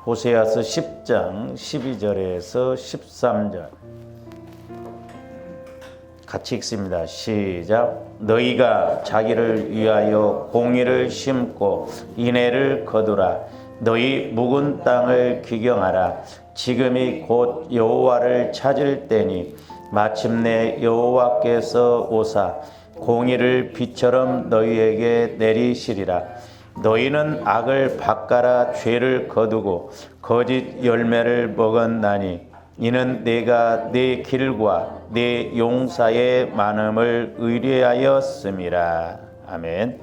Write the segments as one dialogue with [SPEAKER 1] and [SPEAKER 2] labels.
[SPEAKER 1] 호세아서 10장 12절에서 13절 같이 읽습니다. 시작. 너희가 자기를 위하여 공의를 심고 인애를 거두라. 너희 묵은 땅을 기경하라. 지금이 곧 여호와를 찾을 때니 마침내 여호와께서 오사 공의를 비처럼 너희에게 내리시리라. 너희는 악을 밭가라 죄를 거두고 거짓 열매를 먹었나니 이는 내가 내 길과 내 용사의 많음을 의뢰하였음이라. 아멘.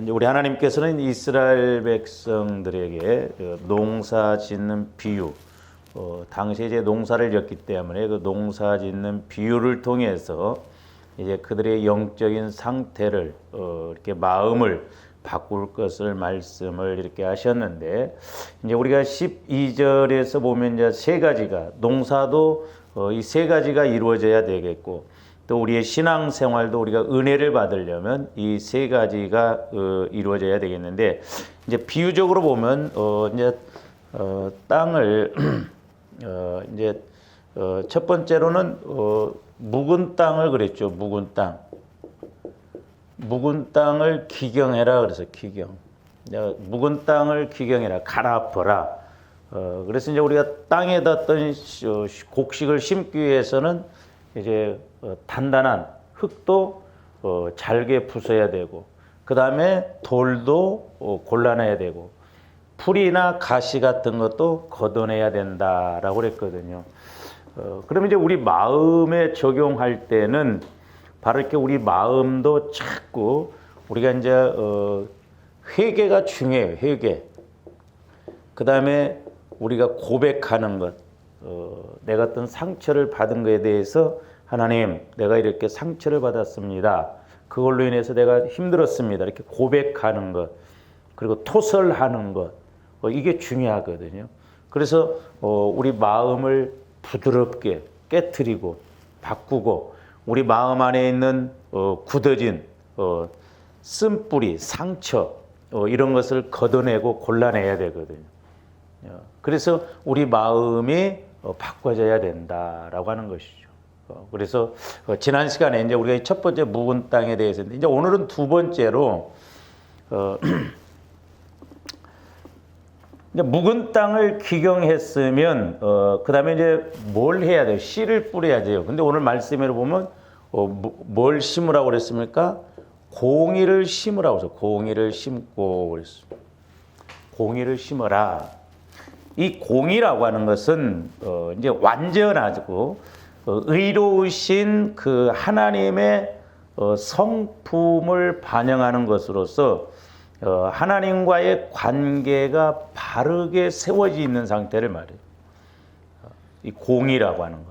[SPEAKER 1] 이제 우리 하나님께서는 이스라엘 백성들에게 농사 짓는 비유, 당시에 이제 농사를 지었기 때문에 그 농사 짓는 비유를 통해서 이제 그들의 영적인 상태를 이렇게 마음을 바꿀 것을 말씀을 이렇게 하셨는데, 이제 우리가 12절에서 보면 이제 세 가지가, 농사도 이 세 가지가 이루어져야 되겠고, 또 우리의 신앙생활도 우리가 은혜를 받으려면 이 세 가지가 이루어져야 되겠는데, 이제 비유적으로 보면 이제 땅을 이제 첫 번째로는 묵은 땅을 그랬죠. 묵은 땅. 묵은 땅을 기경해라. 그래서 기경. 묵은 땅을 기경해라. 갈아엎어라. 그래서 이제 우리가 땅에다 어떤 곡식을 심기 위해서는 이제 단단한 흙도 잘게 부숴야 되고, 그 다음에 돌도 골라내야 되고, 풀이나 가시 같은 것도 걷어내야 된다라고 그랬거든요. 그러면 이제 우리 마음에 적용할 때는 바로 이렇게 우리 마음도 자꾸 우리가 이제 회개가 중요해요. 회개. 그 다음에 우리가 고백하는 것. 내가 어떤 상처를 받은 것에 대해서 하나님, 내가 이렇게 상처를 받았습니다. 그걸로 인해서 내가 힘들었습니다. 이렇게 고백하는 것. 그리고 토설하는 것. 이게 중요하거든요. 그래서 우리 마음을 부드럽게 깨트리고 바꾸고 우리 마음 안에 있는 굳어진 쓴뿌리, 상처 이런 것을 걷어내고 골라내야 되거든요. 그래서 우리 마음이 바꿔져야 된다라고 하는 것이죠. 그래서 지난 시간에 이제 우리가 첫 번째 묵은 땅에 대해서 이제 오늘은 두 번째로 이제 묵은 땅을 기경했으면 그 다음에 이제 뭘 해야 돼요? 씨를 뿌려야 돼요. 근데 오늘 말씀으로 보면 뭘 심으라고 그랬습니까? 공의를 심으라고 해서 공의를 심고 그랬습니다. 공의를 심어라. 이 공의라고 하는 것은 이제 완전하고 의로우신 그 하나님의 성품을 반영하는 것으로서 하나님과의 관계가 바르게 세워져 있는 상태를 말해요. 이 공의라고 하는 것.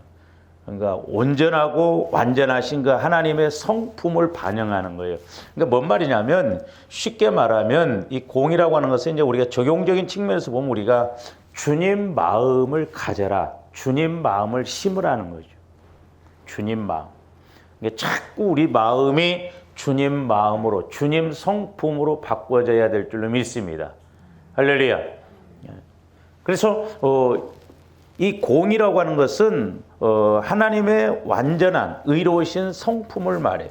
[SPEAKER 1] 그러니까 온전하고 완전하신 그 하나님의 성품을 반영하는 거예요. 그러니까 뭔 말이냐면 쉽게 말하면 이 공의라고 하는 것은 이제 우리가 적용적인 측면에서 보면 우리가 주님 마음을 가져라. 주님 마음을 심으라는 거죠. 주님 마음. 그러니까 자꾸 우리 마음이 주님 마음으로, 주님 성품으로 바꿔져야 될 줄로 믿습니다. 할렐루야. 그래서 이 공의라고 하는 것은 하나님의 완전한 의로우신 성품을 말해요.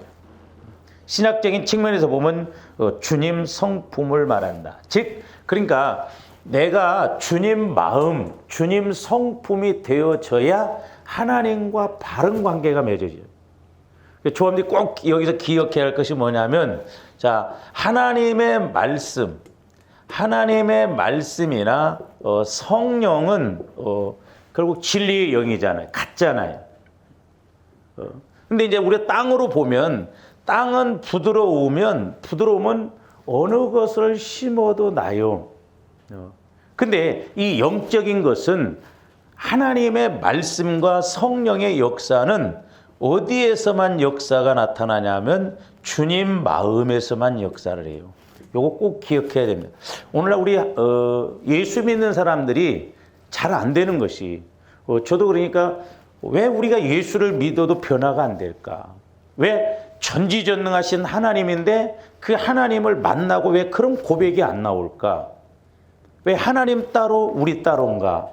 [SPEAKER 1] 신학적인 측면에서 보면 주님 성품을 말한다. 즉, 그러니까 내가 주님 마음, 주님 성품이 되어져야 하나님과 바른 관계가 맺어져요. 조합들이 꼭 여기서 기억해야 할 것이 뭐냐면, 자, 하나님의 말씀이나 성령은 결국 진리의 영이잖아요. 같잖아요. 근데 이제 우리가 땅으로 보면 땅은 부드러우면 어느 것을 심어도 나요. 근데 이 영적인 것은 하나님의 말씀과 성령의 역사는 어디에서만 역사가 나타나냐면 주님 마음에서만 역사를 해요. 요거 꼭 기억해야 됩니다. 오늘날 우리 예수 믿는 사람들이 잘 안 되는 것이, 저도 그러니까 왜 우리가 예수를 믿어도 변화가 안 될까? 왜 전지전능하신 하나님인데 그 하나님을 만나고 왜 그런 고백이 안 나올까? 왜 하나님 따로 우리 따로인가?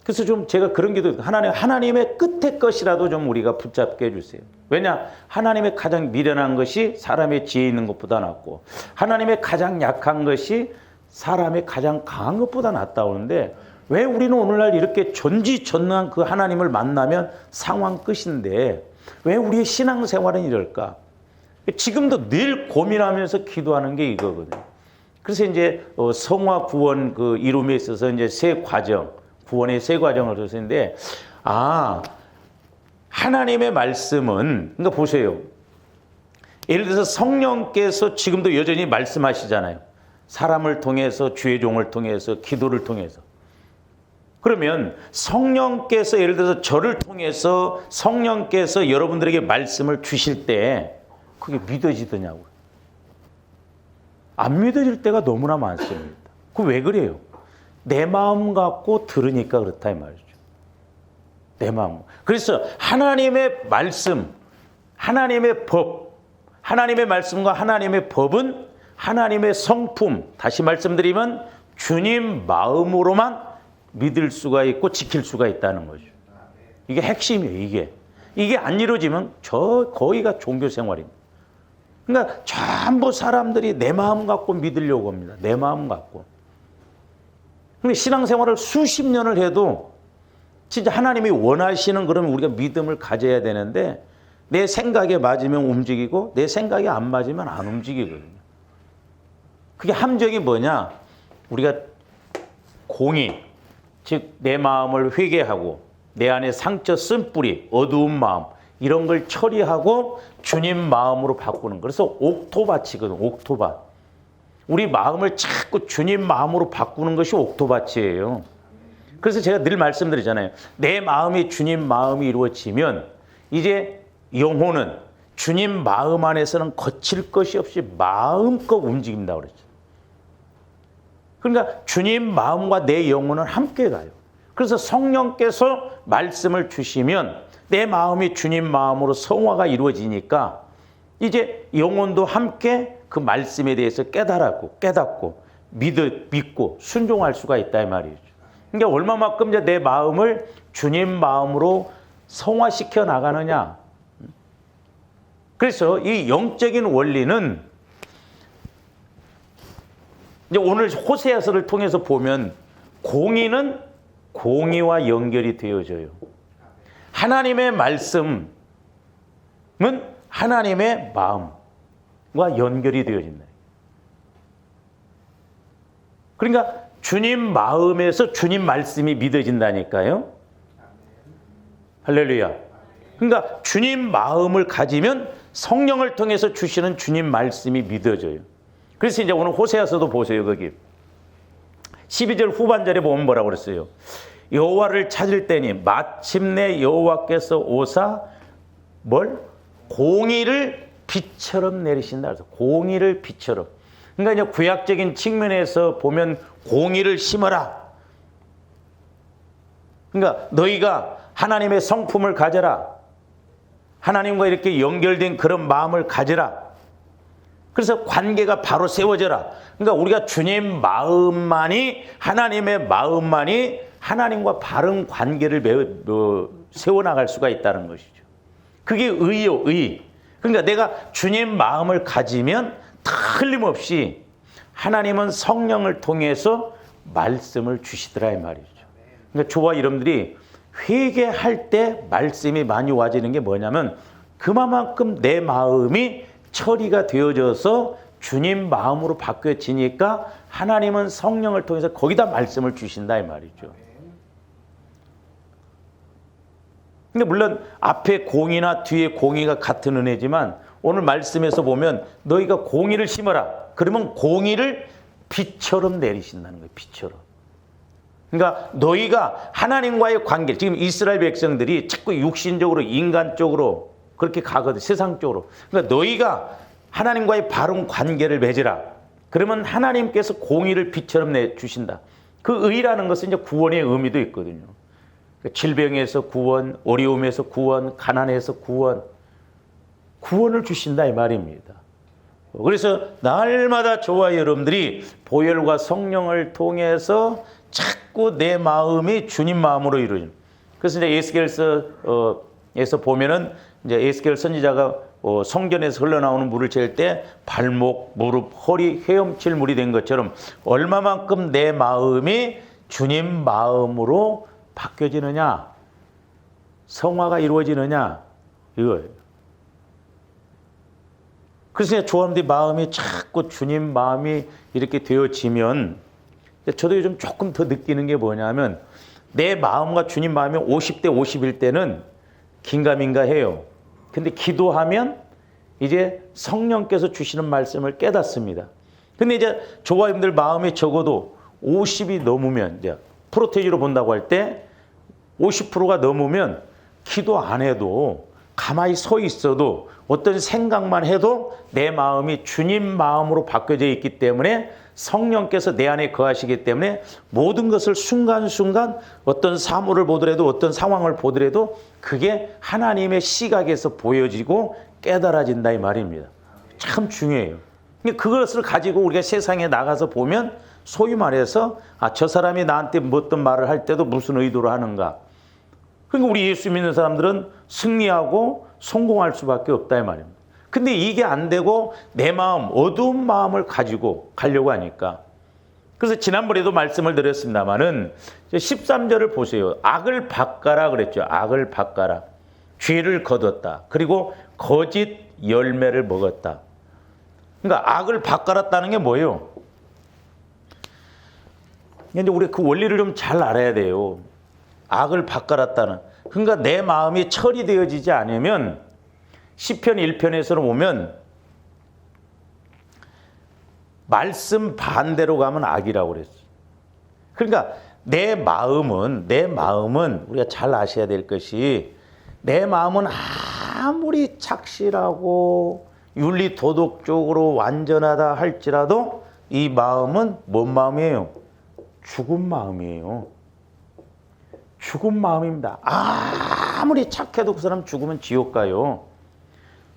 [SPEAKER 1] 그래서 좀 제가 그런 기도, 하나님의 끝의 것이라도 좀 우리가 붙잡게 해주세요. 왜냐? 하나님의 가장 미련한 것이 사람의 지혜 있는 것보다 낫고, 하나님의 가장 약한 것이 사람의 가장 강한 것보다 낫다오는데, 왜 우리는 오늘날 이렇게 전지전능한 그 하나님을 만나면 상황 끝인데, 왜 우리의 신앙생활은 이럴까? 지금도 늘 고민하면서 기도하는 게 이거거든요. 그래서 이제 성화 구원 그 이룸에 있어서 이제 세 과정, 구원의 세 과정을 썼는데, 하나님의 말씀은, 그러니까 보세요. 예를 들어서 성령께서 지금도 여전히 말씀하시잖아요. 사람을 통해서, 주의 종을 통해서, 기도를 통해서. 그러면 성령께서 예를 들어서 저를 통해서 성령께서 여러분들에게 말씀을 주실 때 그게 믿어지더냐고요. 안 믿어질 때가 너무나 많습니다. 그 왜 그래요? 내 마음 갖고 들으니까 그렇다 이 말이죠. 내 마음. 그래서 하나님의 말씀, 하나님의 법, 하나님의 말씀과 하나님의 법은 하나님의 성품, 다시 말씀드리면 주님 마음으로만 믿을 수가 있고 지킬 수가 있다는 거죠. 이게 핵심이에요. 이게 안 이루어지면 거의가 종교 생활입니다. 그러니까 전부 사람들이 내 마음 갖고 믿으려고 합니다. 내 마음 갖고. 근데 신앙생활을 수십 년을 해도 진짜 하나님이 원하시는 그러면 우리가 믿음을 가져야 되는데, 내 생각에 맞으면 움직이고 내 생각에 안 맞으면 안 움직이거든요. 그게 함정이 뭐냐? 우리가 공의, 즉 내 마음을 회개하고 내 안에 상처 쓴뿌리, 어두운 마음 이런 걸 처리하고 주님 마음으로 바꾸는 거. 그래서 옥토밭이거든. 옥토밭. 우리 마음을 자꾸 주님 마음으로 바꾸는 것이 옥토밭이에요. 그래서 제가 늘 말씀드리잖아요. 내 마음이 주님 마음이 이루어지면 이제 영혼은 주님 마음 안에서는 거칠 것이 없이 마음껏 움직인다고 그랬죠. 그러니까 주님 마음과 내 영혼은 함께 가요. 그래서 성령께서 말씀을 주시면 내 마음이 주님 마음으로 성화가 이루어지니까 이제 영혼도 함께 그 말씀에 대해서 깨닫고 믿고 순종할 수가 있다 이 말이죠. 그러니까 얼마만큼 이제 내 마음을 주님 마음으로 성화시켜 나가느냐. 그래서 이 영적인 원리는 이제 오늘 호세아서를 통해서 보면 공의는 공의와 연결이 되어져요. 하나님의 말씀은 하나님의 마음과 연결이 되어진다. 그러니까 주님 마음에서 주님 말씀이 믿어진다니까요. 할렐루야. 그러니까 주님 마음을 가지면 성령을 통해서 주시는 주님 말씀이 믿어져요. 그래서 이제 오늘 호세아서도 보세요. 거기 12절 후반절에 보면 뭐라고 그랬어요? 여호와를 찾을 때니 마침내 여호와께서 오사 공의를 빛처럼 내리신다. 그래서 공의를 빛처럼. 그러니까 이제 구약적인 측면에서 보면 공의를 심어라. 그러니까 너희가 하나님의 성품을 가져라. 하나님과 이렇게 연결된 그런 마음을 가져라. 그래서 관계가 바로 세워져라. 그러니까 우리가 주님 마음만이, 하나님의 마음만이 하나님과 바른 관계를 세워나갈 수가 있다는 것이죠. 그게 의요, 의. 그러니까 내가 주님 마음을 가지면 틀림없이 하나님은 성령을 통해서 말씀을 주시더라 이 말이죠. 그러니까 저와 여러분들이 회개할 때 말씀이 많이 와지는 게 뭐냐면 그만큼 내 마음이 처리가 되어져서 주님 마음으로 바뀌어지니까 하나님은 성령을 통해서 거기다 말씀을 주신다 이 말이죠. 근데 물론 앞에 공의나 뒤에 공의가 같은 은혜지만 오늘 말씀에서 보면 너희가 공의를 심어라. 그러면 공의를 빛처럼 내리신다는 거예요. 빛처럼. 그러니까 너희가 하나님과의 관계, 지금 이스라엘 백성들이 자꾸 육신적으로 인간적으로 그렇게 가거든. 세상적으로. 그러니까 너희가 하나님과의 바른 관계를 맺으라. 그러면 하나님께서 공의를 빛처럼 내주신다. 그 의라는 것은 이제 구원의 의미도 있거든요. 질병에서 구원, 어려움에서 구원, 가난에서 구원, 구원을 주신다 이 말입니다. 그래서 날마다 저와 여러분들이 보혈과 성령을 통해서 자꾸 내 마음이 주님 마음으로 이루어져요. 그래서 이제 에스겔서에서 보면은 이제 에스겔 선지자가 성전에서 흘러나오는 물을 잴 때 발목, 무릎, 허리 헤엄칠 물이 된 것처럼 얼마만큼 내 마음이 주님 마음으로 바뀌어지느냐, 성화가 이루어지느냐 이거예요. 그래서 조합원들의 마음이 자꾸 주님 마음이 이렇게 되어지면, 저도 요즘 조금 더 느끼는 게 뭐냐면 내 마음과 주님 마음이 50대 50일 때는 긴가민가 해요. 근데 기도하면 이제 성령께서 주시는 말씀을 깨닫습니다. 근데 이제 조합원들 마음이 적어도 50이 넘으면, 이제 프로테지로 본다고 할 때 50%가 넘으면 기도 안 해도 가만히 서 있어도 어떤 생각만 해도 내 마음이 주님 마음으로 바뀌어져 있기 때문에 성령께서 내 안에 거하시기 때문에 모든 것을 순간순간 어떤 사물을 보더라도 어떤 상황을 보더라도 그게 하나님의 시각에서 보여지고 깨달아진다 이 말입니다. 참 중요해요. 그것을 가지고 우리가 세상에 나가서 보면 소위 말해서 저 사람이 나한테 어떤 말을 할 때도 무슨 의도로 하는가. 그러니까 우리 예수 믿는 사람들은 승리하고 성공할 수밖에 없다 이 말입니다. 근데 이게 안 되고 내 마음, 어두운 마음을 가지고 가려고 하니까. 그래서 지난번에도 말씀을 드렸습니다마는 13절을 보세요. 악을 바꿔라 그랬죠. 악을 바꿔라. 죄를 거뒀다. 그리고 거짓 열매를 먹었다. 그러니까 악을 바꿔랐다는 게 뭐예요? 근데 우리 그 원리를 좀 잘 알아야 돼요. 악을 바꿔랐다는. 그러니까 내 마음이 처리되어지지 않으면 시편 1편에서는 보면 말씀 반대로 가면 악이라고 그랬어요. 그러니까 내 마음은 우리가 잘 아셔야 될 것이, 내 마음은 아무리 착실하고 윤리 도덕적으로 완전하다 할지라도 이 마음은 뭔 마음이에요? 죽은 마음이에요. 죽은 마음입니다. 아무리 착해도 그 사람 죽으면 지옥 가요.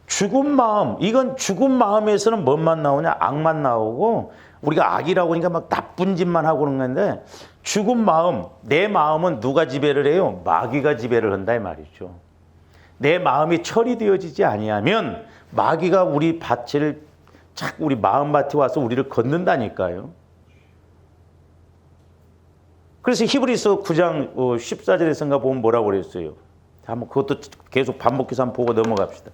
[SPEAKER 1] 죽은 마음, 이건 죽은 마음에서는 뭔만 나오냐? 악만 나오고, 우리가 악이라고 하니까 막 나쁜 짓만 하고 그런 건데, 죽은 마음, 내 마음은 누가 지배를 해요? 마귀가 지배를 한다 이 말이죠. 내 마음이 처리되어지지 아니하면 마귀가 우리 밭을 자꾸 우리 마음밭에 와서 우리를 걷는다니까요. 그래서 히브리서 9장 14절에서인가 보면 뭐라고 그랬어요? 한번 그것도 계속 반복해서 한번 보고 넘어갑시다.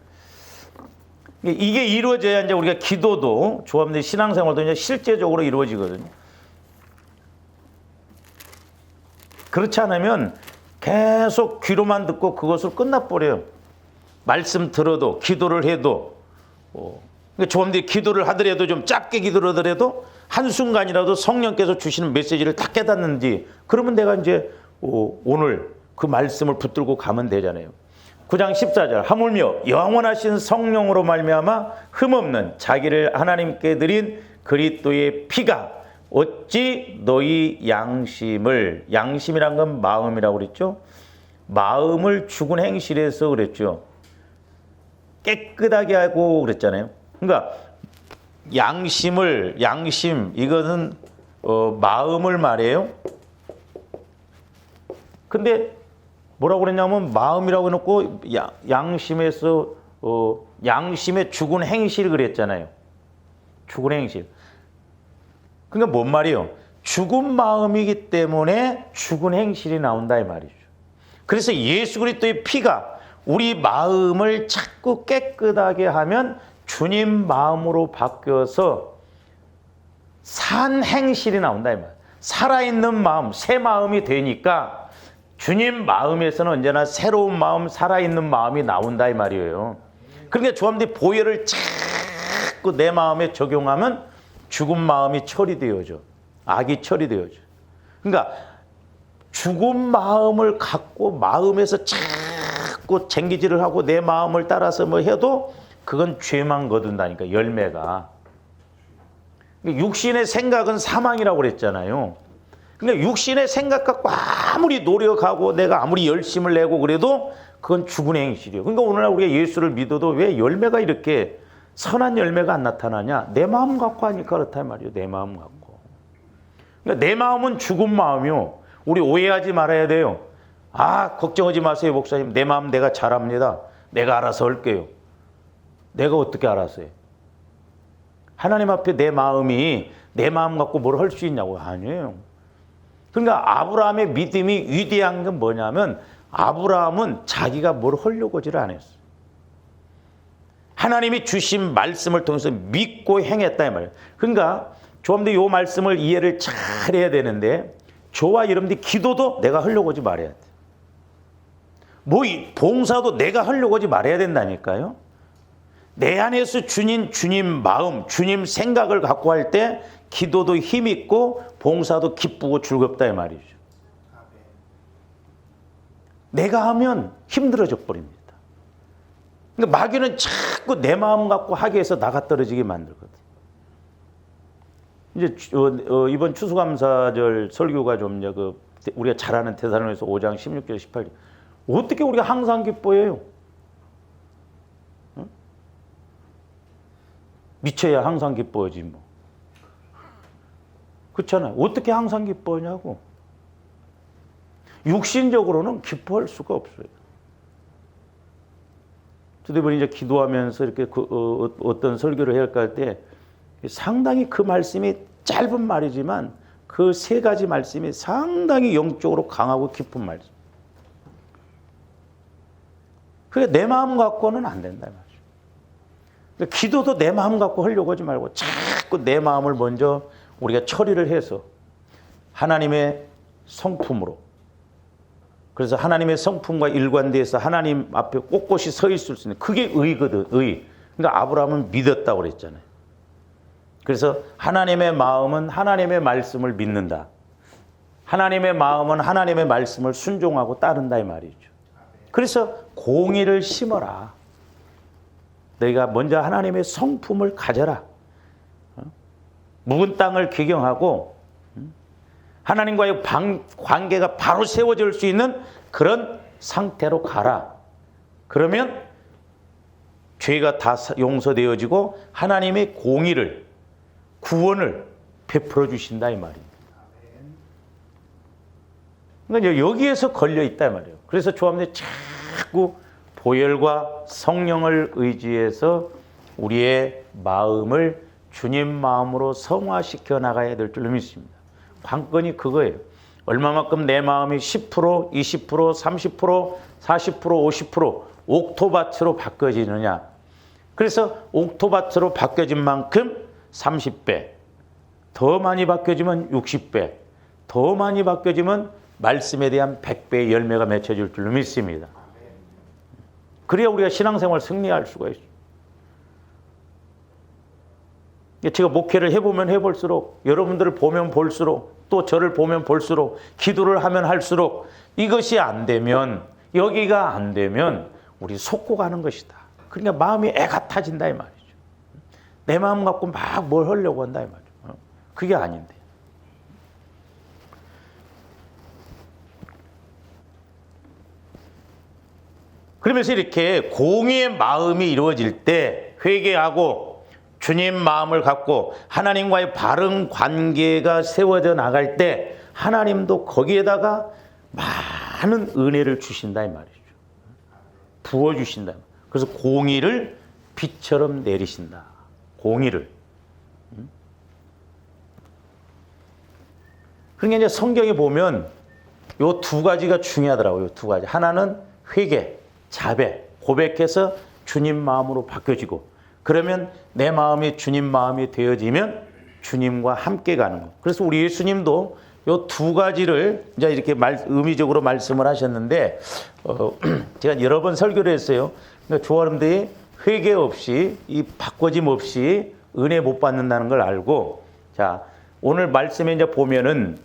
[SPEAKER 1] 이게 이루어져야 이제 우리가 기도도, 조합원들 신앙생활도 이제 실제적으로 이루어지거든요. 그렇지 않으면 계속 귀로만 듣고 그것을 끝나버려요. 말씀 들어도, 기도를 해도, 조합원들이 기도를 하더라도 좀 짧게 기도를 하더라도 한순간이라도 성령께서 주시는 메시지를 다 깨닫는지, 그러면 내가 이제 오늘 그 말씀을 붙들고 가면 되잖아요. 9장 14절, 하물며 영원하신 성령으로 말미암아 흠없는 자기를 하나님께 드린 그리스도의 피가 어찌 너희 양심을, 양심이란 건 마음이라고 그랬죠. 마음을 죽은 행실에서 그랬죠. 깨끗하게 하고 그랬잖아요. 그러니까 양심, 이것은 마음을 말해요. 근데 뭐라고 그랬냐면 마음이라고 해놓고 양심에서 양심의 죽은 행실 그랬잖아요. 죽은 행실. 그러니까 뭔 말이에요? 죽은 마음이기 때문에 죽은 행실이 나온다 이 말이죠. 그래서 예수 그리스도의 피가 우리 마음을 자꾸 깨끗하게 하면 주님 마음으로 바뀌어서 산 행실이 나온다 이 말이에요. 살아있는 마음, 새 마음이 되니까 주님 마음에서는 언제나 새로운 마음, 살아있는 마음이 나온다 이 말이에요. 그러니까 조합원들이 보혈을 자꾸 내 마음에 적용하면 죽은 마음이 처리되어져. 악이 처리되어져. 그러니까 죽은 마음을 갖고 마음에서 자꾸 쟁기질을 하고 내 마음을 따라서 뭐 해도 그건 죄만 거둔다니까, 열매가. 육신의 생각은 사망이라고 그랬잖아요. 그러니까 육신의 생각 갖고 아무리 노력하고 내가 아무리 열심을 내고 그래도 그건 죽은 행실이에요. 그러니까 오늘날 우리가 예수를 믿어도 왜 열매가 이렇게 선한 열매가 안 나타나냐? 내 마음 갖고 하니까 그렇단 말이에요. 내 마음 갖고. 그러니까 내 마음은 죽은 마음이요. 우리 오해하지 말아야 돼요. 아, 걱정하지 마세요, 목사님. 내 마음 내가 잘합니다. 내가 알아서 할게요. 내가 어떻게 알았어요? 하나님 앞에 내 마음이 내 마음 갖고 뭘 할 수 있냐고. 아니에요. 그러니까 아브라함의 믿음이 위대한 건 뭐냐면 아브라함은 자기가 뭘 하려고 하지를 않았어요. 하나님이 주신 말씀을 통해서 믿고 행했다 이 말이에요. 그러니까 여러분들 이 말씀을 이해를 잘 해야 되는데 저와 여러분들이 기도도 내가 하려고 하지 말아야 돼. 뭐 봉사도 내가 하려고 하지 말아야 된다니까요. 내 안에서 주님 마음, 주님 생각을 갖고 할 때 기도도 힘있고 봉사도 기쁘고 즐겁다 이 말이죠. 내가 하면 힘들어져 버립니다. 그러니까 마귀는 자꾸 내 마음 갖고 하게 해서 나가 떨어지게 만들거든. 이제 이번 추수감사절 설교가 좀 우리가 잘 아는 데살로니가서 5장 16절 18절. 어떻게 우리가 항상 기뻐해요? 응? 미쳐야 항상 기뻐하지 뭐. 그렇잖아요. 어떻게 항상 기뻐하냐고. 육신적으로는 기뻐할 수가 없어요. 저도 이번에 이제 기도하면서 이렇게 어떤 설교를 해야 할 때 상당히 그 말씀이 짧은 말이지만 그 세 가지 말씀이 상당히 영적으로 강하고 깊은 말씀. 그게 내 마음 갖고는 안 된다 말이죠. 그러니까 기도도 내 마음 갖고 하려고 하지 말고 자꾸 내 마음을 먼저 우리가 처리를 해서 하나님의 성품으로, 그래서 하나님의 성품과 일관돼서 하나님 앞에 꼿꼿이 서 있을 수 있는 그게 의거든. 의. 그러니까 아브라함은 믿었다고 그랬잖아요. 그래서 하나님의 마음은 하나님의 말씀을 믿는다. 하나님의 마음은 하나님의 말씀을 순종하고 따른다 이 말이죠. 그래서 공의를 심어라. 너희가 먼저 하나님의 성품을 가져라. 묵은 땅을 기경하고 하나님과의 관계가 바로 세워질 수 있는 그런 상태로 가라. 그러면 죄가 다 용서되어지고 하나님의 공의를, 구원을 베풀어 주신다 이 말입니다. 그러니까 여기에서 걸려 있다 이 말이에요. 그래서 조합원들이 자꾸 보혈과 성령을 의지해서 우리의 마음을 주님 마음으로 성화시켜 나가야 될 줄로 믿습니다. 관건이 그거예요. 얼마만큼 내 마음이 10%, 20%, 30%, 40%, 50% 옥토밭으로 바뀌어지느냐. 그래서 옥토밭으로 바뀌어진 만큼 30배, 더 많이 바뀌어지면 60배, 더 많이 바뀌어지면 말씀에 대한 100배의 열매가 맺혀질 줄로 믿습니다. 그래야 우리가 신앙생활 승리할 수가 있어요. 제가 목회를 해보면 해볼수록, 여러분들을 보면 볼수록, 또 저를 보면 볼수록, 기도를 하면 할수록 이것이 안 되면, 여기가 안 되면 우리 속고 가는 것이다. 그러니까 마음이 애가 타진다 이 말이죠. 내 마음 갖고 막 뭘 하려고 한다 이 말이죠. 그게 아닌데. 그러면서 이렇게 공의의 마음이 이루어질 때 회개하고 주님 마음을 갖고 하나님과의 바른 관계가 세워져 나갈 때 하나님도 거기에다가 많은 은혜를 주신다 이 말이죠. 부어주신다. 그래서 공의를 비처럼 내리신다. 공의를. 그러니까 이제 성경에 보면 요 두 가지가 중요하더라고요. 두 가지. 하나는 회개, 자배, 고백해서 주님 마음으로 바뀌어지고, 그러면 내 마음이 주님 마음이 되어지면 주님과 함께 가는 것. 그래서 우리 예수님도 이 두 가지를 이제 이렇게 의미적으로 말씀을 하셨는데, 제가 여러 번 설교를 했어요. 그러니까 조아름들이 회개 없이, 이 바꿔짐 없이 은혜 못 받는다는 걸 알고, 자, 오늘 말씀에 이제 보면은,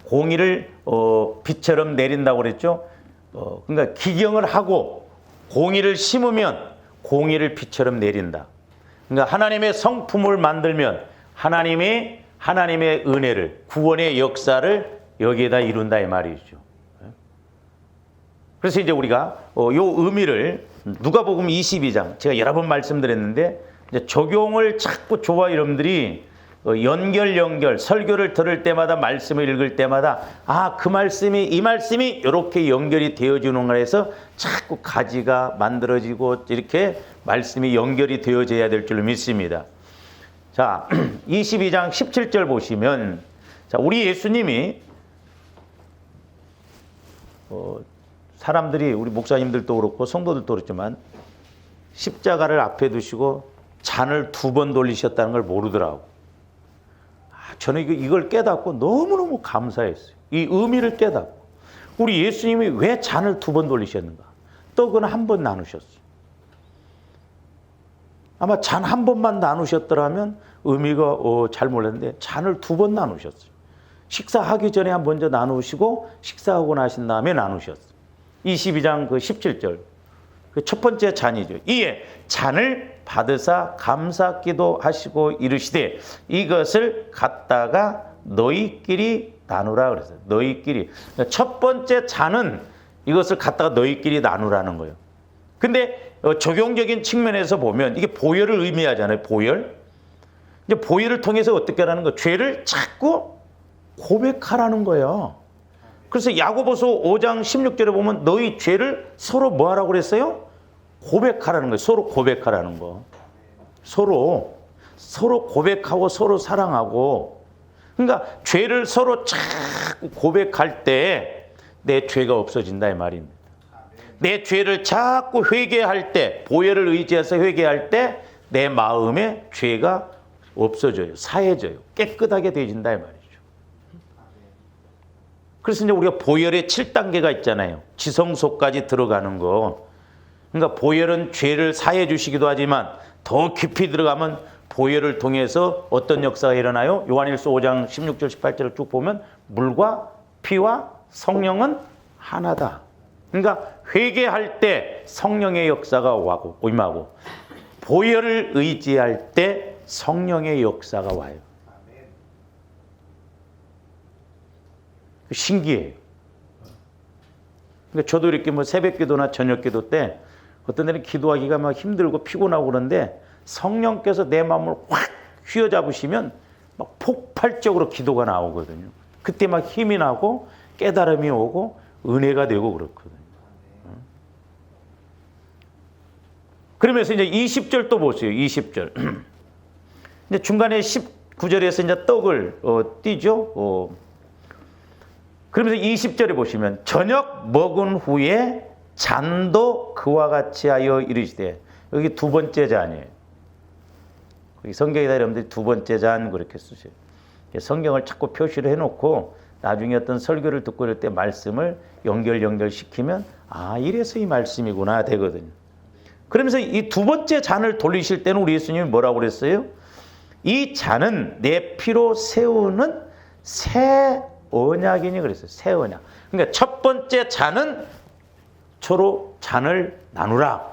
[SPEAKER 1] 공의를, 비처럼 내린다고 그랬죠. 그러니까 기경을 하고 공의를 심으면 공의를 비처럼 내린다. 그러니까 하나님의 성품을 만들면 하나님의 은혜를, 구원의 역사를 여기에다 이룬다 이 말이죠. 그래서 이제 우리가 요 의미를 누가복음 22장 제가 여러 번 말씀드렸는데 이제 적용을 자꾸 저와 여러분들이 연결 설교를 들을 때마다 말씀을 읽을 때마다 그 말씀이 이 말씀이 이렇게 연결이 되어지는 거라서 자꾸 가지가 만들어지고 이렇게 말씀이 연결이 되어져야 될 줄로 믿습니다. 자, 22장 17절 보시면 자, 우리 예수님이 사람들이 우리 목사님들도 그렇고 성도들도 그렇지만 십자가를 앞에 두시고 잔을 2번 돌리셨다는 걸 모르더라고. 저는 이걸 깨닫고 너무너무 감사했어요. 이 의미를 깨닫고 우리 예수님이 왜 잔을 2번 돌리셨는가? 떡은 1번 나누셨어요. 아마 잔 1번만 나누셨더라면 의미가 잘 몰랐는데 잔을 2번 나누셨어요. 식사하기 전에 먼저 나누시고 식사하고 나신 다음에 나누셨어요. 22장 그 17절 그 첫 번째 잔이죠. 이에 잔을 받으사 감사 기도하시고 이르시되 이것을 갖다가 너희끼리 나누라 그랬어요. 너희끼리. 첫 번째 잔은 이것을 갖다가 너희끼리 나누라는 거예요. 근데 적용적인 측면에서 보면 이게 보혈을 의미하잖아요. 보혈. 이제 보혈을 통해서 어떻게 하라는 거? 죄를 자꾸 고백하라는 거예요. 그래서 야고보서 5장 16절에 보면 너희 죄를 서로 뭐 하라고 그랬어요? 고백하라는 거예요. 서로 고백하라는 거. 서로 고백하고 서로 사랑하고. 그러니까 죄를 서로 자꾸 고백할 때 내 죄가 없어진다 이 말입니다. 내 죄를 자꾸 회개할 때, 보혈을 의지해서 회개할 때 내 마음에 죄가 없어져요. 사해져요. 깨끗하게 되어진다 이 말이죠. 그래서 이제 우리가 보혈의 7단계가 있잖아요. 지성소까지 들어가는 거. 그러니까 보혈은 죄를 사해 주시기도 하지만 더 깊이 들어가면 보혈을 통해서 어떤 역사가 일어나요? 요한일서 5장 16절 18절을 쭉 보면 물과 피와 성령은 하나다. 그러니까 회개할 때 성령의 역사가 와고 임하고 보혈을 의지할 때 성령의 역사가 와요. 신기해요. 그러니까 저도 이렇게 뭐 새벽 기도나 저녁 기도 때 어떤 데는 기도하기가 막 힘들고 피곤하고 그런데 성령께서 내 마음을 확 휘어잡으시면 막 폭발적으로 기도가 나오거든요. 그때 막 힘이 나고 깨달음이 오고 은혜가 되고 그렇거든요. 그러면서 이제 20절 또 보세요. 20절. 이제 중간에 19절에서 이제 떡을 띄죠. 그러면서 20절에 보시면 저녁 먹은 후에 잔도 그와 같이 하여 이르시되 여기 2번째 잔이에요. 거기 성경에다 여러분들이 2번째 잔 그렇게 쓰세요. 성경을 자꾸 표시를 해놓고 나중에 어떤 설교를 듣고 이럴 때 말씀을 연결시키면 이래서 이 말씀이구나 되거든요. 그러면서 이 2번째 잔을 돌리실 때는 우리 예수님이 뭐라고 그랬어요? 이 잔은 내 피로 세우는 새 언약이니 그랬어요. 새 언약. 그러니까 첫 번째 잔은 서로 잔을 나누라.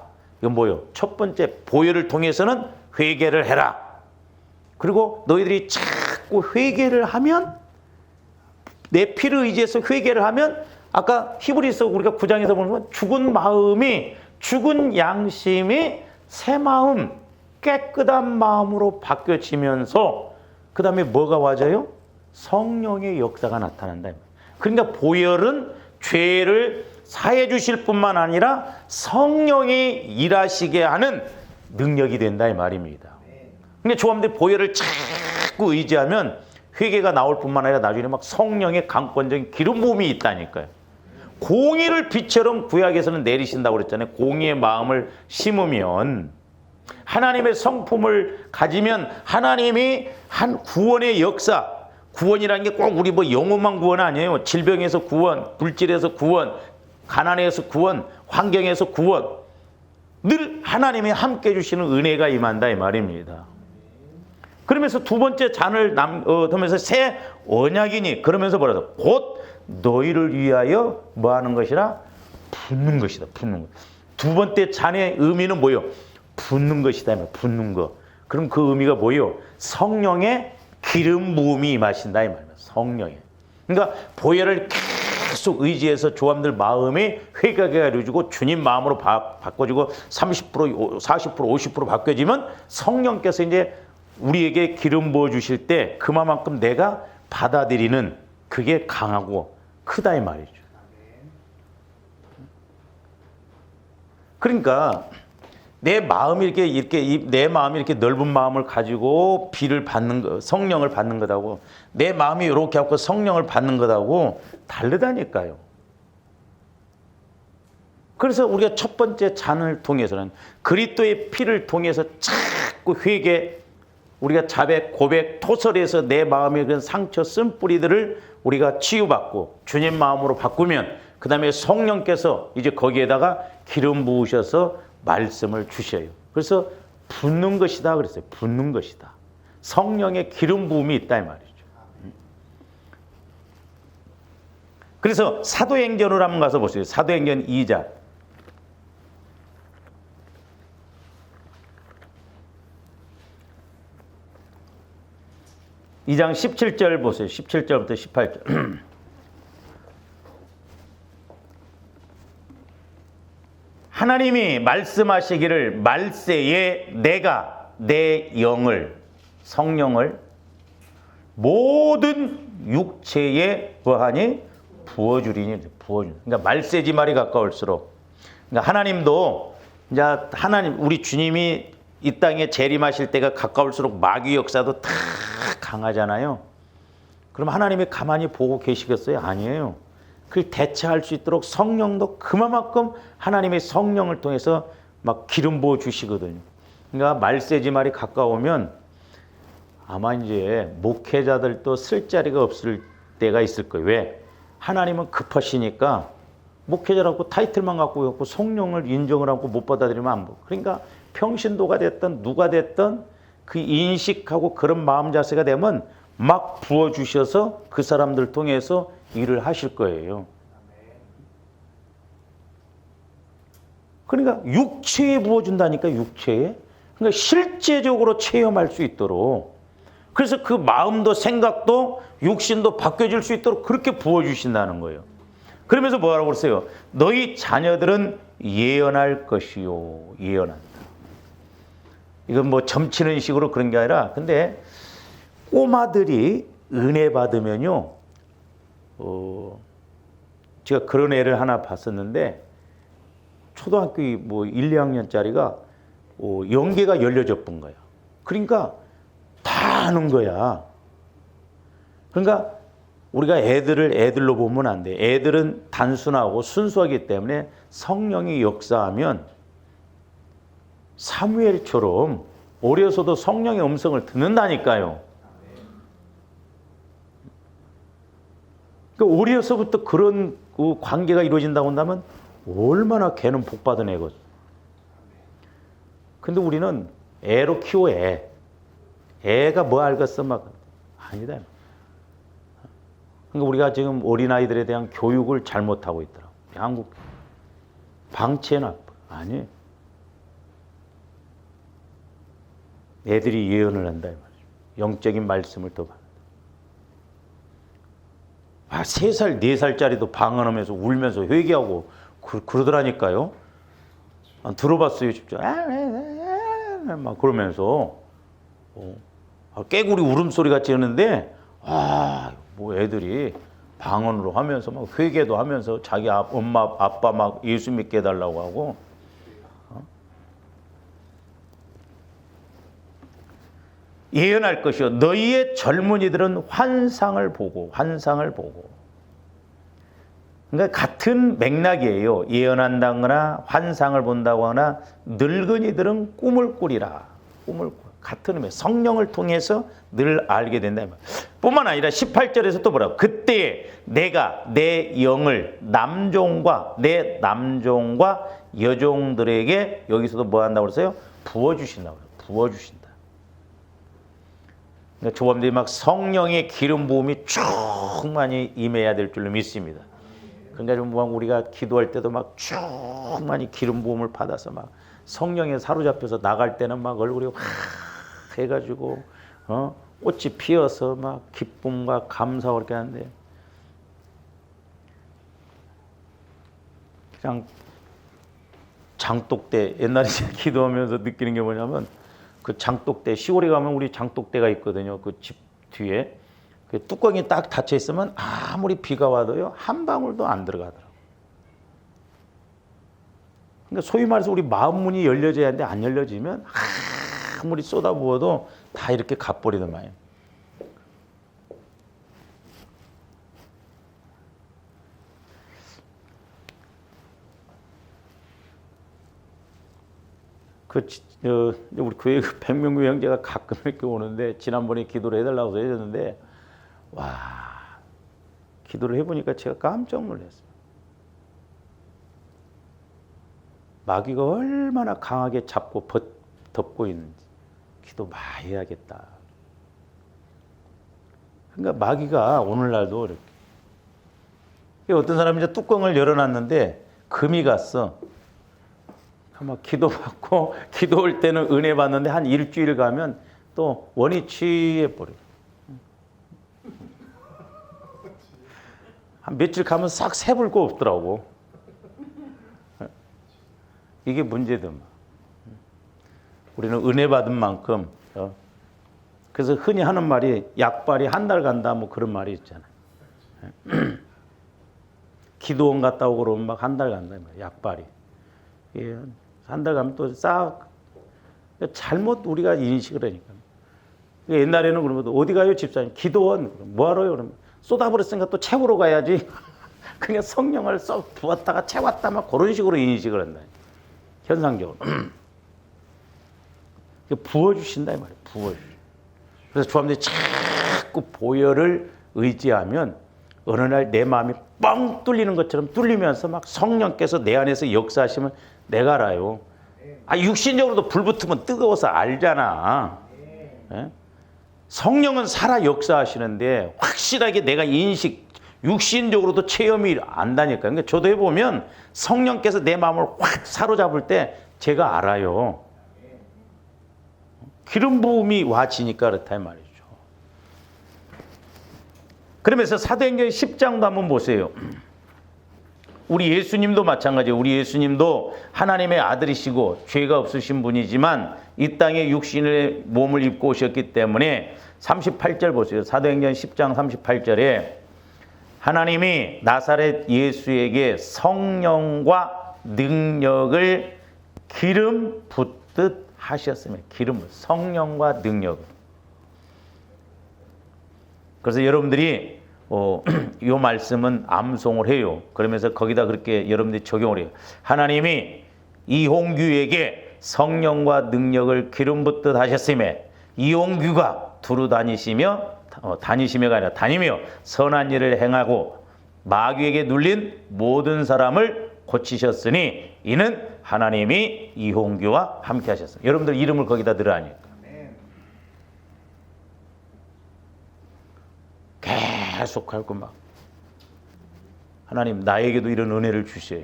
[SPEAKER 1] 이건 뭐예요? 첫 번째 보혈을 통해서는 회개를 해라. 그리고 너희들이 자꾸 회개를 하면 내 피를 의지해서 회개를 하면 아까 히브리서 우리가 9장에서 보면 죽은 마음이 죽은 양심이 새 마음 깨끗한 마음으로 바뀌어지면서 그 다음에 뭐가 와져요? 성령의 역사가 나타난다. 그러니까 보혈은 죄를 사해 주실 뿐만 아니라 성령이 일하시게 하는 능력이 된다 이 말입니다. 근데 조합들 보혈을 자꾸 의지하면 회개가 나올 뿐만 아니라 나중에 막 성령의 강권적인 기름 부음이 있다니까요. 공의를 빛처럼 구약에서는 내리신다고 그랬잖아요. 공의의 마음을 심으면 하나님의 성품을 가지면 하나님이 한 구원의 역사, 구원이라는 게 꼭 우리 뭐 영혼만 구원 아니에요. 질병에서 구원, 물질에서 구원, 가난에서 구원, 환경에서 구원. 늘 하나님이 함께 해주시는 은혜가 임한다 이 말입니다. 그러면서 2번째 잔을 담으면서 새 언약이니 그러면서 뭐라도 곧 너희를 위하여 뭐 하는 것이라? 붓는 것이다. 붓는 것. 2번째 잔의 의미는 뭐예요? 붓는 것이다. 붓는 거. 그럼 그 의미가 뭐예요? 성령의 기름 부음이 임하신다 이 말입니다. 성령의. 그러니까 보혈을 계속 의지해서 조함들 마음이 회개가 이루어지고 주님 마음으로 바꿔지고 30%, 40%, 50% 바뀌어지면 성령께서 이제 우리에게 기름 부어 주실 때 그만큼 내가 받아들이는 그게 강하고 크다 이 말이죠. 그러니까 내 마음이 내 마음이 이렇게 넓은 마음을 가지고 비를 받는 거, 성령을 받는 것하고 내 마음이 이렇게 하고 성령을 받는 것하고 다르다니까요. 그래서 우리가 첫 번째 잔을 통해서는 그리스도의 피를 통해서 자꾸 회개, 우리가 자백, 고백, 토설해서 내 마음의 그런 상처, 쓴뿌리들을 우리가 치유받고 주님 마음으로 바꾸면 그 다음에 성령께서 이제 거기에다가 기름 부으셔서 말씀을 주셔요. 그래서 붓는 것이다 그랬어요. 붓는 것이다. 성령의 기름 부음이 있다 이 말이죠. 그래서 사도행전으로 한번 가서 보세요. 사도행전 2장. 이 장 17절 보세요. 17절부터 18절. 하나님이 말씀하시기를 말세에 내가 내 영을 성령을 모든 육체에 뭐하니 부어주리니 부어주. 그러니까 말세지 말이 가까울수록 그러니까 하나님도 이제 하나님 우리 주님이 이 땅에 재림하실 때가 가까울수록 마귀 역사도 다 강하잖아요. 그럼 하나님이 가만히 보고 계시겠어요? 아니에요. 그걸 대처할 수 있도록 성령도 그만큼 하나님의 성령을 통해서 막 기름 부어 주시거든요. 그러니까 말세지 말이 가까우면 아마 이제 목회자들도 쓸 자리가 없을 때가 있을 거예요. 왜? 하나님은 급하시니까 목회자라고 타이틀만 갖고 있고 성령을 인정을 하고 못 받아들이면 안 보고. 그러니까 평신도가 됐든 누가 됐든 그 인식하고 그런 마음 자세가 되면 막 부어주셔서 그 사람들 통해서 일을 하실 거예요. 그러니까 육체에 부어준다니까 육체에. 그러니까 실제적으로 체험할 수 있도록. 그래서 그 마음도 생각도 육신도 바뀌어질 수 있도록 그렇게 부어주신다는 거예요. 그러면서 뭐라고 그랬어요? 너희 자녀들은 예언할 것이요. 예언한다. 이건 뭐 점치는 식으로 그런 게 아니라 근데 꼬마들이 은혜 받으면요. 제가 그런 애를 하나 봤었는데 초등학교 뭐 1, 2학년짜리가 영계가 열려져 본 거야. 그러니까 다 아는 거야. 그러니까 우리가 애들을 애들로 보면 안 돼. 애들은 단순하고 순수하기 때문에 성령이 역사하면 사무엘처럼 어려서도 성령의 음성을 듣는다니까요. 그러니까 어려서부터 그런 관계가 이루어진다고 한다면 얼마나 걔는 복받은 애거든. 근데 우리는 애로 키워 애. 애가 뭐 알겠어 막 아니다. 그러니까 우리가 지금 어린아이들에 대한 교육을 잘못하고 있더라고. 한국 방치해놔. 아니. 애들이 예언을 한다. 영적인 말씀을 더 받는다. 3살, 4살짜리도 방언하면서 울면서 회개하고 그러더라니까요. 들어봤어요, 직접. 막 그러면서 깨구리 울음소리 같이 하는데 뭐 애들이 방언으로 하면서 막 회개도 하면서 자기 엄마, 아빠 막 예수 믿게 해달라고 하고 예언할 것이요. 너희의 젊은이들은 환상을 보고. 그러니까 같은 맥락이에요. 예언한다거나 환상을 본다고 하나 늙은이들은 꿈을 꾸리라. 같은 의미. 성령을 통해서 늘 알게 된다. 뿐만 아니라 18절에서 또 뭐라고? 그때 내가 내 영을 내 남종과 여종들에게 여기서도 뭐 한다고 그랬어요? 부어주신다고 그래요. 부어주신다. 그러니까 조범들이 막 성령의 기름 부음이 충만히 임해야 될 줄로 믿습니다. 그러니까 좀 우리가 기도할 때도 막 충만히 기름 부음을 받아서 막 성령에 사로잡혀서 나갈 때는 막 얼굴이 확 해가지고 꽃이 피어서 막 기쁨과 감사와 그렇게 하는데 그냥 장독대, 옛날에 제가 기도하면서 느끼는 게 뭐냐면 그 장독대, 시골에 가면 우리 장독대가 있거든요. 그 집 뒤에 그 뚜껑이 딱 닫혀 있으면 아무리 비가 와도요 한 방울도 안 들어가더라고. 그러니까 소위 말해서 우리 마음 문이 열려져야 하는데 안 열려지면 아무리 쏟아부어도 다 이렇게 가버리더만요. 우리 교회 백명규 형제가 가끔 이렇게 오는데 지난번에 기도를 해달라고 해줬는데 와 기도를 해보니까 제가 깜짝 놀랐어요. 마귀가 얼마나 강하게 잡고 덮고 있는지 기도 많이 해야겠다. 그러니까 마귀가 오늘날도 이렇게 어떤 사람이 이제 뚜껑을 열어놨는데 금이 갔어. 막 기도받고 기도할 때는 은혜 받는데 한 일주일 가면 또 원이 취해버려. 한 며칠 가면 싹 새볼 거 없더라고. 이게 문제든. 우리는 은혜 받은 만큼 그래서 흔히 하는 말이 약발이 한 달 간다 뭐 그런 말이 있잖아. 기도원 갔다 오고 그러면 막 한 달 간다 약발이. 한 달 가면 또 싹 잘못 우리가 인식을 하니까. 옛날에는 그러면 어디 가요 집사님? 기도원. 뭐하러요? 그러면 쏟아버렸으니까 또 채우러 가야지. 그냥 성령을 쏙 부었다가 채웠다 막 그런 식으로 인식을 한다. 현상적으로. 부어주신다 이 말이에요. 부어주신다. 그래서 조합들이 자꾸 보혈을 의지하면 어느 날 내 마음이 뻥 뚫리는 것처럼 뚫리면서 막 성령께서 내 안에서 역사하시면 내가 알아요. 육신적으로도 불 붙으면 뜨거워서 알잖아. 예? 성령은 살아 역사하시는데 확실하게 내가 인식, 육신적으로도 체험이 안다니까. 그러니까 저도 해보면 성령께서 내 마음을 확 사로잡을 때 제가 알아요. 기름 부음이 와지니까 그렇다 이 말이죠. 그러면서 사도행전 10장도 한번 보세요. 우리 예수님도 마찬가지예요. 우리 예수님도 하나님의 아들이시고 죄가 없으신 분이지만 이 땅에 육신의 몸을 입고 오셨기 때문에 38절 보세요. 사도행전 10장 38절에 하나님이 나사렛 예수에게 성령과 능력을 기름 붓듯 하셨으며 기름을 성령과 능력을. 그래서 여러분들이 이 말씀은 암송을 해요. 그러면서 거기다 그렇게 여러분들이 적용을 해요. 하나님이 이홍규에게 성령과 능력을 기름 붓듯 하셨음에 이홍규가 두루 다니시며가 아니라 다니며 선한 일을 행하고 마귀에게 눌린 모든 사람을 고치셨으니 이는 하나님이 이홍규와 함께 하셨어요. 여러분들 이름을 거기다 넣으라니까. 계속 할 거 막 하나님 나에게도 이런 은혜를 주셔요.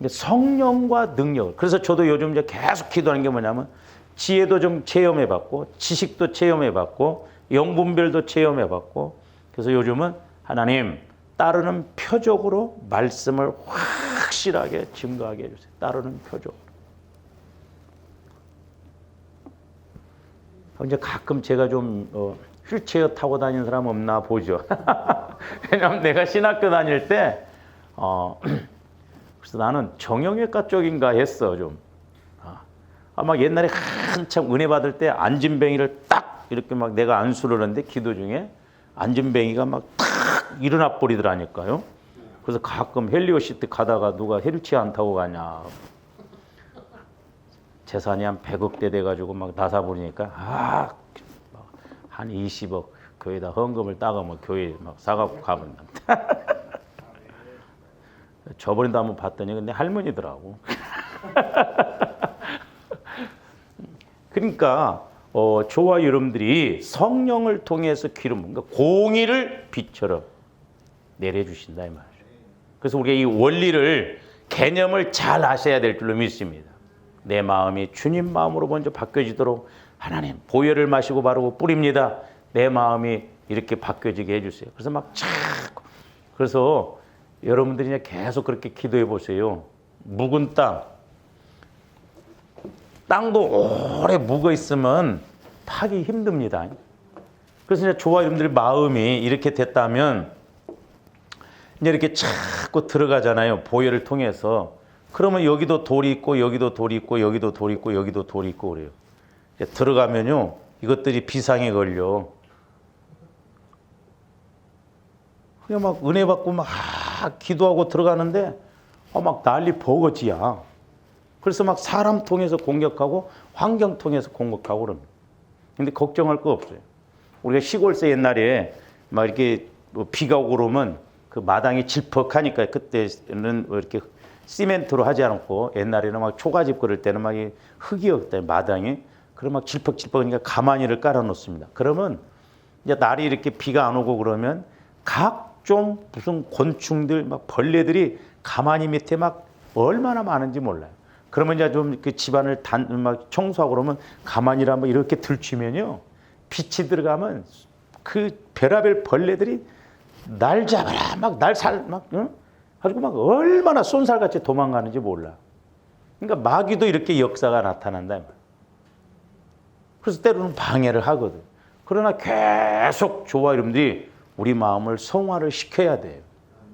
[SPEAKER 1] 성령과 능력을. 그래서 저도 요즘 이제 계속 기도하는 게 뭐냐면 지혜도 좀 체험해봤고 지식도 체험해봤고 영분별도 체험해봤고 그래서 요즘은 하나님 따르는 표적으로 말씀을 확실하게 증거하게 해주세요. 따르는 표적으로. 이제 가끔 제가 좀 휠체어 타고 다니는 사람 없나 보죠. 왜냐하면 내가 신학교 다닐 때 그래서 나는 정형외과 쪽인가 했어 좀. 막 옛날에 한참 은혜 받을 때 안진뱅이를 딱 이렇게 막 내가 안수를 하는데 기도 중에 안진뱅이가 막 탁 일어나 버리더라니까요. 그래서 가끔 헬리오시티 가다가 누가 휠체어 안 타고 가냐. 재산이 한 100억대 돼가지고 막 나사 부리니까 한 20억 교회에다 헌금을 따가면 교회 막 사갖고 가면 저번에도 한번 봤더니 근데 할머니더라고. 그러니까 저와 여러분들이 성령을 통해서 기름, 그러니까 공의를 빛처럼 내려주신다 이 말이죠. 그래서 우리가 이 원리를 개념을 잘 아셔야 될 줄로 믿습니다. 내 마음이 주님 마음으로 먼저 바뀌어지도록 하나님 보혈을 마시고 바르고 뿌립니다. 내 마음이 이렇게 바뀌어지게 해주세요. 그래서 막 자꾸 그래서 여러분들이 이제 계속 그렇게 기도해 보세요. 묵은 땅도 오래 묵어 있으면 파기 힘듭니다. 그래서 이제 저와 여러분들 마음이 이렇게 됐다면 이제 이렇게 자꾸 들어가잖아요. 보혈을 통해서. 그러면 여기도 돌이 있고 여기도 돌이 있고 여기도 돌이 있고 여기도 돌이 있고 그래요. 이제 들어가면요. 이것들이 비상에 걸려. 그냥 막 은혜 받고 막 기도하고 들어가는데 막 난리 버거지야. 그래서 막 사람 통해서 공격하고 환경 통해서 공격하고 그럽니다. 근데 걱정할 거 없어요. 우리가 시골세 옛날에 막 이렇게 뭐 비가 오고 그러면 그 마당이 질퍽하니까 그때는 이렇게 시멘트로 하지 않고 옛날에는 막 초가집 그럴 때는 막 흙이었대 마당이. 그럼 막 질퍽질퍽하니까 가마니를 깔아 놓습니다. 그러면 이제 날이 이렇게 비가 안 오고 그러면 각종 무슨 곤충들 막 벌레들이 가마니 밑에 막 얼마나 많은지 몰라요. 그러면 이제 좀 그 집안을 막 청소하고 그러면 가마니를 한번 이렇게 들추면요. 빛이 들어가면 그 별하별 벌레들이 날 잡아라 막 응? 가지고 막 얼마나 쏜살같이 도망가는지 몰라. 그러니까 마귀도 이렇게 역사가 나타난다. 그래서 때로는 방해를 하거든. 그러나 계속 저와 여러분들이 우리 마음을 성화를 시켜야 돼요.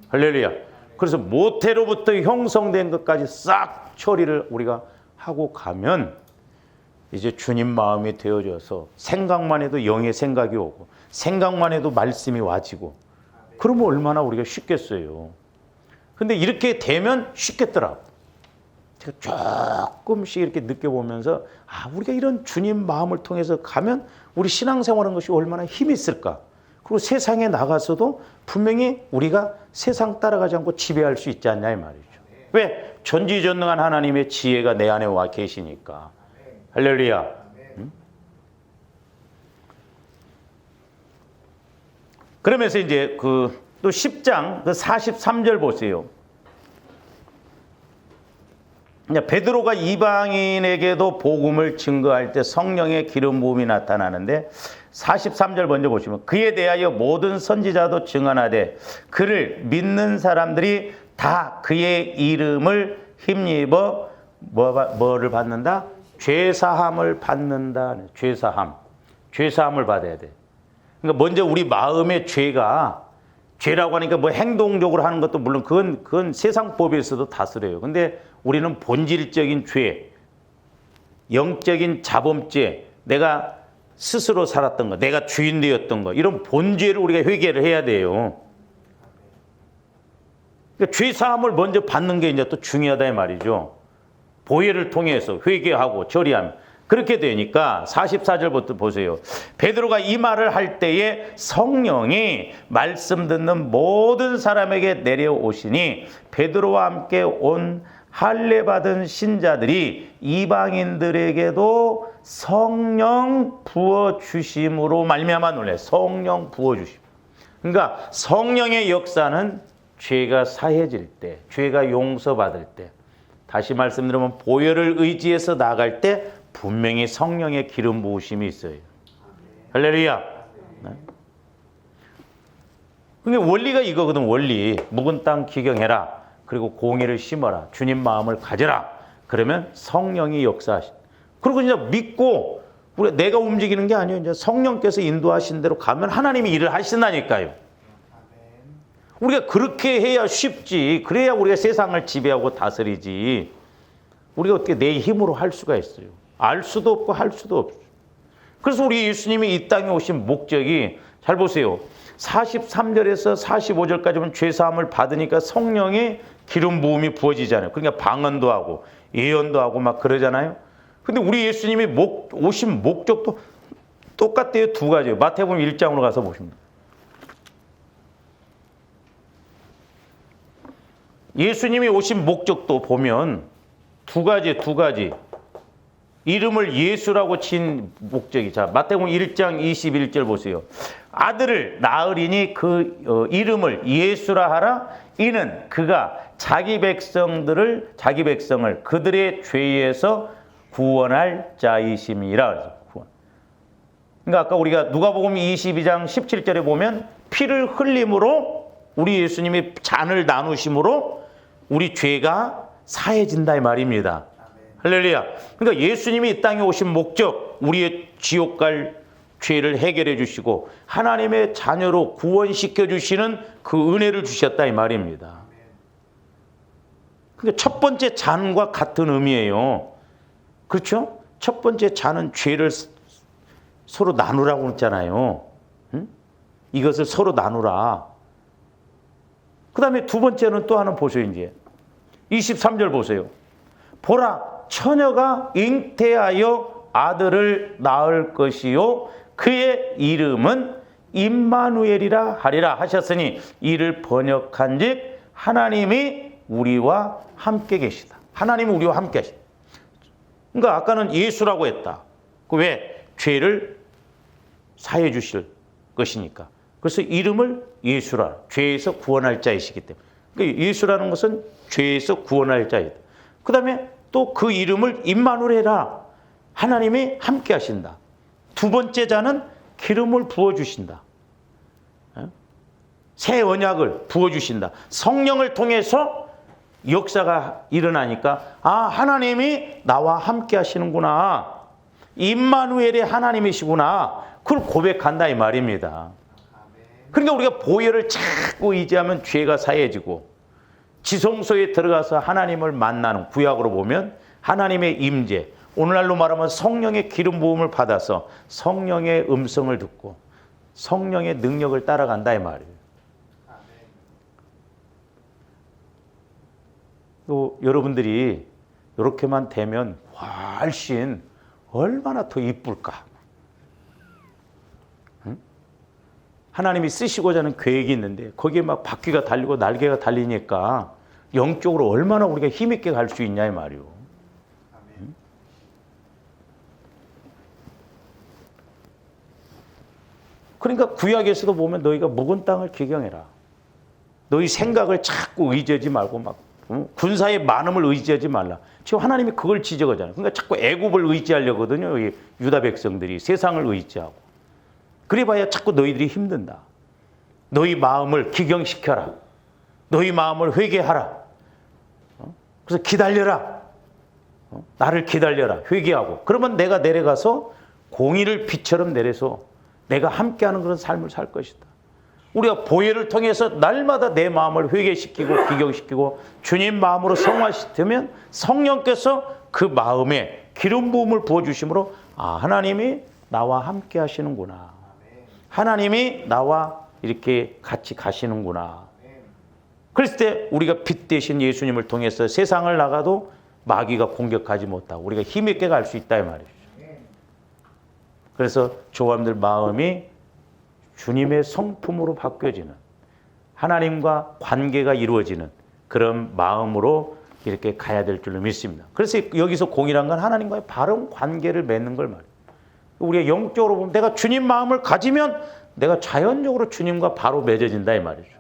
[SPEAKER 1] 할렐루야. 그래서 모태로부터 형성된 것까지 싹 처리를 우리가 하고 가면 이제 주님 마음이 되어져서 생각만 해도 영의 생각이 오고 생각만 해도 말씀이 와지고 그러면 얼마나 우리가 쉽겠어요. 근데 이렇게 되면 쉽겠더라고. 제가 조금씩 이렇게 느껴보면서 우리가 이런 주님 마음을 통해서 가면 우리 신앙생활하는 것이 얼마나 힘이 있을까. 그리고 세상에 나가서도 분명히 우리가 세상 따라가지 않고 지배할 수 있지 않냐 이 말이죠. 왜? 전지전능한 하나님의 지혜가 내 안에 와 계시니까. 할렐루야. 응? 그러면서 이제 또 10장 43절 보세요. 베드로가 이방인에게도 복음을 증거할 때 성령의 기름 부음이 나타나는데 43절 먼저 보시면 그에 대하여 모든 선지자도 증언하되 그를 믿는 사람들이 다 그의 이름을 힘입어 뭐를 받는다? 죄사함을 받는다. 죄사함을 받아야 돼. 그러니까 먼저 우리 마음의 죄라고 하니까 뭐 행동적으로 하는 것도 물론 그건 세상 법에서도 다스려요. 근데 우리는 본질적인 죄, 영적인 자범죄, 내가 스스로 살았던 거, 내가 주인 되었던 거, 이런 본죄를 우리가 회개를 해야 돼요. 그러니까 죄 사함을 먼저 받는 게 이제 또 중요하다 이 말이죠. 보혈을 통해서 회개하고 처리하면 그렇게 되니까 44절부터 보세요. 베드로가 이 말을 할 때에 성령이 말씀 듣는 모든 사람에게 내려오시니 베드로와 함께 온 할례 받은 신자들이 이방인들에게도 성령 부어 주심으로 말미암아 놀래. 성령 부어 주심. 그러니까 성령의 역사는 죄가 사해질 때, 죄가 용서받을 때, 다시 말씀드리면 보혈을 의지해서 나갈 때 분명히 성령의 기름 부으심이 있어요. 할렐루야. 네? 근데 원리가 이거거든. 원리. 묵은 땅 기경해라. 그리고 공의를 심어라. 주님 마음을 가져라. 그러면 성령이 역사하신. 그리고 이제 믿고 내가 움직이는 게 아니에요. 이제 성령께서 인도하신 대로 가면 하나님이 일을 하신다니까요. 우리가 그렇게 해야 쉽지. 그래야 우리가 세상을 지배하고 다스리지. 우리가 어떻게 내 힘으로 할 수가 있어요. 알 수도 없고 할 수도 없어요. 그래서 우리 예수님이 이 땅에 오신 목적이 잘 보세요. 43절에서 45절까지 보면 죄사함을 받으니까 성령의 기름 부음이 부어지잖아요. 그러니까 방언도 하고 예언도 하고 막 그러잖아요. 근데 우리 예수님이 오신 목적도 똑같대요. 두 가지예요. 마태복음 1장으로 가서 보십니다. 예수님이 오신 목적도 보면 두 가지. 이름을 예수라고 친 목적이. 자, 마태복음 1장 21절 보세요. 아들을 낳으리니 그 이름을 예수라 하라. 이는 그가 자기 백성을 그들의 죄에서 구원할 자이심이라. 그러니까 아까 우리가 누가복음 22장 17절에 보면 피를 흘림으로 우리 예수님이 잔을 나누심으로 우리 죄가 사해진다 이 말입니다. 할렐루야. 그러니까 예수님이 이 땅에 오신 목적, 우리의 지옥 갈 죄를 해결해 주시고 하나님의 자녀로 구원시켜 주시는 그 은혜를 주셨다 이 말입니다. 그러니까 첫 번째 잔과 같은 의미예요. 그렇죠? 첫 번째 잔은 죄를 서로 나누라고 했잖아요. 응? 이것을 서로 나누라. 그 다음에 두 번째는 또 하나 보세요. 이제 23절 보세요. 보라, 처녀가 잉태하여 아들을 낳을 것이요 그의 이름은 임마누엘이라 하리라 하셨으니 이를 번역한즉 하나님이 우리와 함께 계시다. 하나님이 우리와 함께 하시다. 그러니까 아까는 예수라고 했다. 왜? 죄를 사해 주실 것이니까. 그래서 이름을 예수라. 죄에서 구원할 자이시기 때문에. 그러니까 예수라는 것은 죄에서 구원할 자이다. 그 다음에 또 그 이름을 임마누엘이라. 하나님이 함께 하신다. 두 번째 자는 기름을 부어주신다. 새 언약을 부어주신다. 성령을 통해서 역사가 일어나니까 하나님이 나와 함께 하시는구나. 임마누엘이 하나님이시구나. 그걸 고백한다 이 말입니다. 그러니까 우리가 보혈을 자꾸 의지하면 죄가 사해지고 지성소에 들어가서 하나님을 만나는 구약으로 보면 하나님의 임재, 오늘날로 말하면 성령의 기름 부음을 받아서 성령의 음성을 듣고 성령의 능력을 따라간다 이 말이에요. 또 여러분들이 이렇게만 되면 훨씬 얼마나 더 이쁠까. 응? 하나님이 쓰시고자 하는 계획이 있는데 거기에 막 바퀴가 달리고 날개가 달리니까 영적으로 얼마나 우리가 힘있게 갈 수 있냐 이 말이에요. 응? 그러니까 구약에서도 보면 너희가 묵은 땅을 기경해라. 너희 생각을 자꾸 의지하지 말고 막 군사의 많음을 의지하지 말라. 지금 하나님이 그걸 지적하잖아요. 그러니까 자꾸 애굽을 의지하려거든요. 이 유다 백성들이 세상을 의지하고. 그래봐야 자꾸 너희들이 힘든다. 너희 마음을 기경시켜라. 너희 마음을 회개하라. 그래서 기다려라. 나를 기다려라. 회개하고. 그러면 내가 내려가서 공의를 빛처럼 내려서 내가 함께하는 그런 삶을 살 것이다. 우리가 보혈을 통해서 날마다 내 마음을 회개시키고 기경시키고 주님 마음으로 성화시키면 성령께서 그 마음에 기름 부음을 부어주심으로 하나님이 나와 함께 하시는구나. 하나님이 나와 이렇게 같이 가시는구나. 그랬을 때 우리가 빛 대신 예수님을 통해서 세상을 나가도 마귀가 공격하지 못하고 우리가 힘있게 갈 수 있다 이 말이죠. 그래서 조감들 마음이 주님의 성품으로 바뀌어지는 하나님과 관계가 이루어지는 그런 마음으로 이렇게 가야 될 줄로 믿습니다. 그래서 여기서 공이란 건 하나님과의 바른 관계를 맺는 걸 말이에요. 우리가 영적으로 보면 내가 주님 마음을 가지면 내가 자연적으로 주님과 바로 맺어진다 이 말이죠.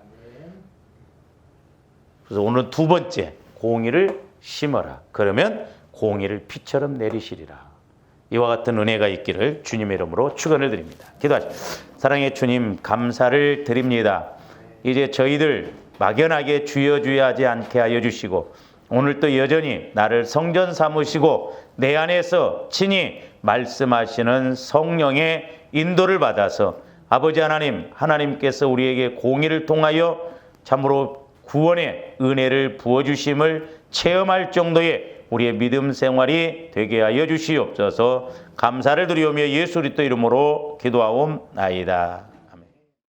[SPEAKER 1] 그래서 오늘 두 번째, 공의를 심어라. 그러면 공의를 피처럼 내리시리라. 이와 같은 은혜가 있기를 주님의 이름으로 축원을 드립니다. 기도하십시오. 사랑의 주님, 감사를 드립니다. 이제 저희들 막연하게 주여 주여 하지 않게 하여 주시고 오늘도 여전히 나를 성전 삼으시고 내 안에서 친히 말씀하시는 성령의 인도를 받아서 아버지 하나님, 하나님께서 우리에게 공의를 통하여 참으로 구원의 은혜를 부어주심을 체험할 정도의 우리의 믿음 생활이 되게 하여 주시옵소서. 감사를 드리오며 예수 그리스도 이름으로 기도하옵나이다.